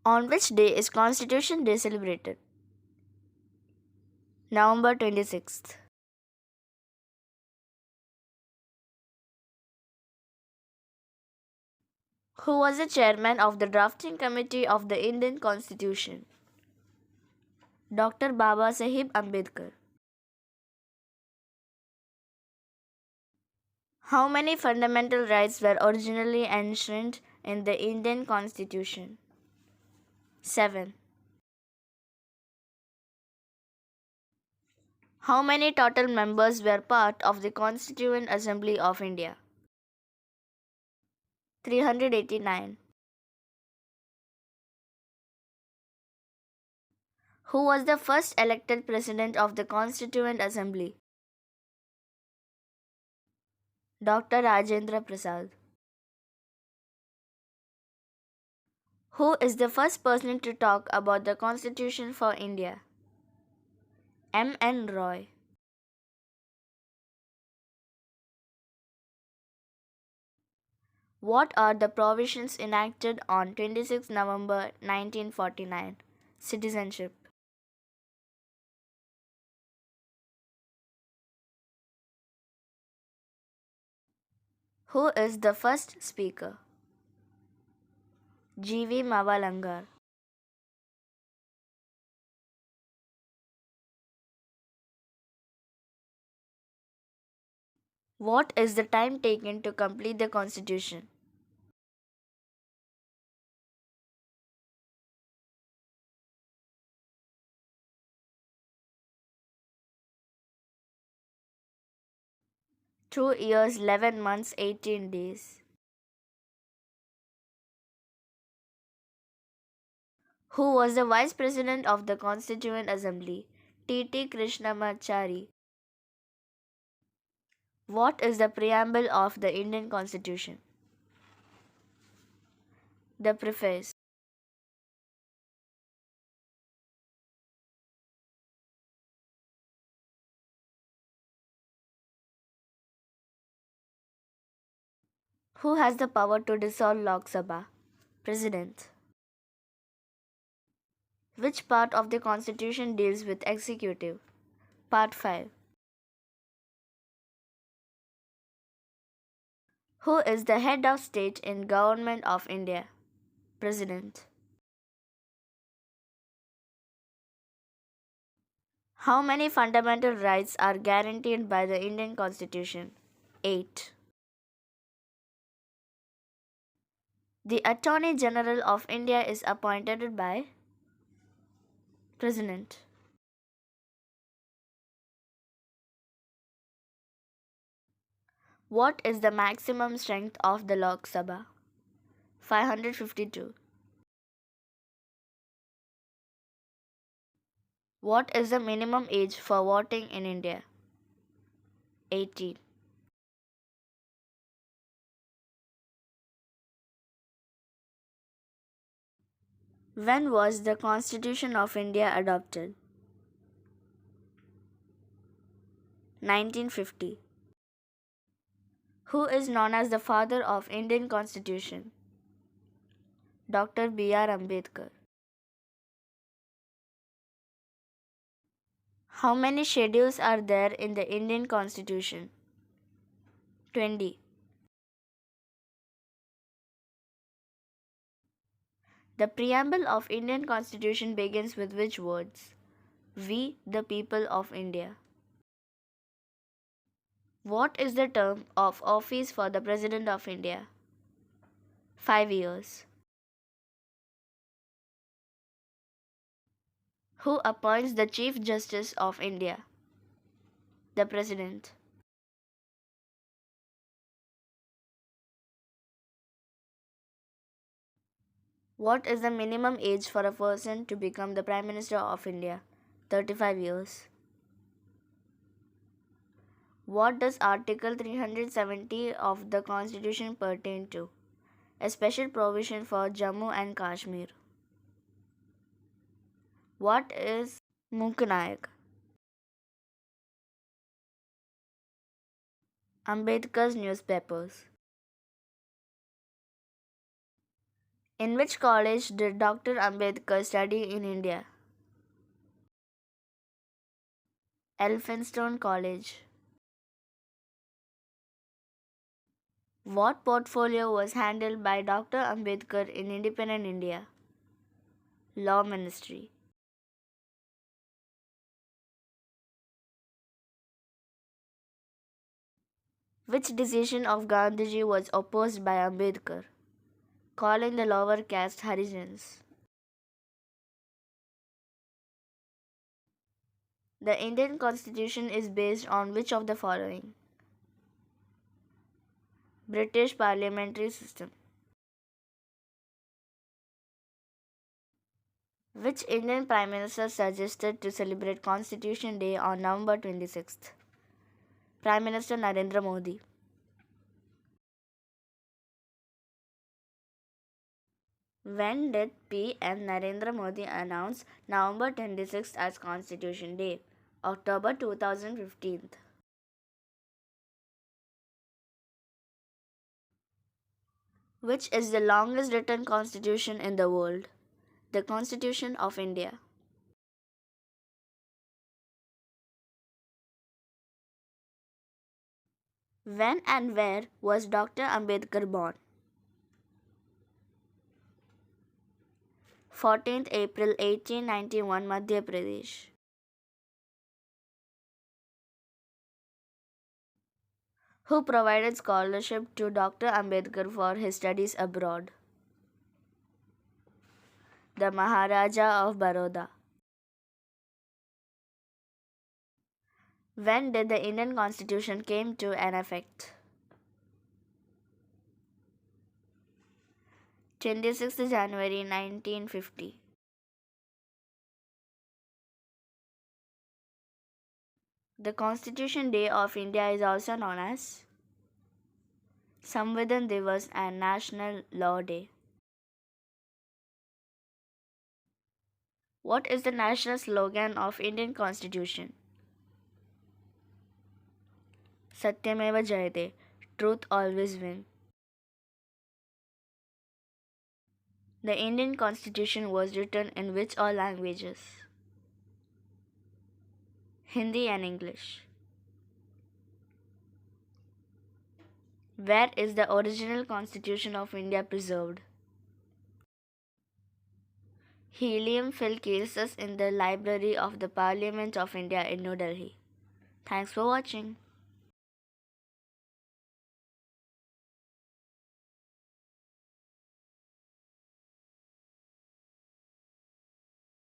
On which day is Constitution Day celebrated? November 26th. Who was the chairman of the drafting committee of the Indian Constitution? Dr. Babasaheb Ambedkar. How many fundamental rights were originally enshrined in the Indian Constitution? 7. How many total members were part of the Constituent Assembly of India? 389. Who was the first elected president of the Constituent Assembly? Dr. Rajendra Prasad. Who is the first person to talk about the Constitution for India? M. N. Roy. What are the provisions enacted on 26 November 1949? Citizenship. Who is the first speaker? G.V. Mavalangar. What is the time taken to complete the Constitution? 2 years, 11 months, 18 days. Who was the Vice President of the Constituent Assembly? T. Krishnamachari. What is the preamble of the Indian Constitution? The preface. Who has the power to dissolve Lok Sabha? President. Which part of the Constitution deals with executive? Part 5. Who is the head of state in Government of India? President. How many fundamental rights are guaranteed by the Indian Constitution? 8. The Attorney General of India is appointed by President. What is the maximum strength of the Lok Sabha? 552. What is the minimum age for voting in India? 18. When was the Constitution of India adopted? 1950. Who is known as the father of Indian Constitution? Dr. B.R. Ambedkar. How many schedules are there in the Indian Constitution? 20. The preamble of Indian Constitution begins with which words? We, the people of India. What is the term of office for the President of India? 5 years. Who appoints the Chief Justice of India? The President. What is the minimum age for a person to become the Prime Minister of India? 35 years. What does Article 370 of the Constitution pertain to? A special provision for Jammu and Kashmir. What is Muknayak? Ambedkar's newspapers. In which college did Dr. Ambedkar study in India? Elphinstone College. What portfolio was handled by Dr. Ambedkar in independent India? Law Ministry. Which decision of Gandhiji was opposed by Ambedkar, calling the lower caste Harijans? The Indian Constitution is based on which of the following? British parliamentary system. Which Indian Prime Minister suggested to celebrate Constitution Day on November 26th? Prime Minister Narendra Modi. When did PM Narendra Modi announce November 26th as Constitution Day? October 2015. Which is the longest written constitution in the world? The Constitution of India. When and where was Dr. Ambedkar born? 14th April 1891, Madhya Pradesh. Who provided scholarship to Dr. Ambedkar for his studies abroad? The Maharaja of Baroda. When did the Indian Constitution came to an effect? 26th January 1950. The Constitution Day of India is also known as Samvidhan Divas and National Law Day. What is the national slogan of Indian Constitution? Satyameva Jayate, truth always wins. The Indian Constitution was written in which all languages? Hindi and English. Where is the original Constitution of India preserved? Helium-filled cases in the Library of the Parliament of India in New Delhi. Thanks for watching.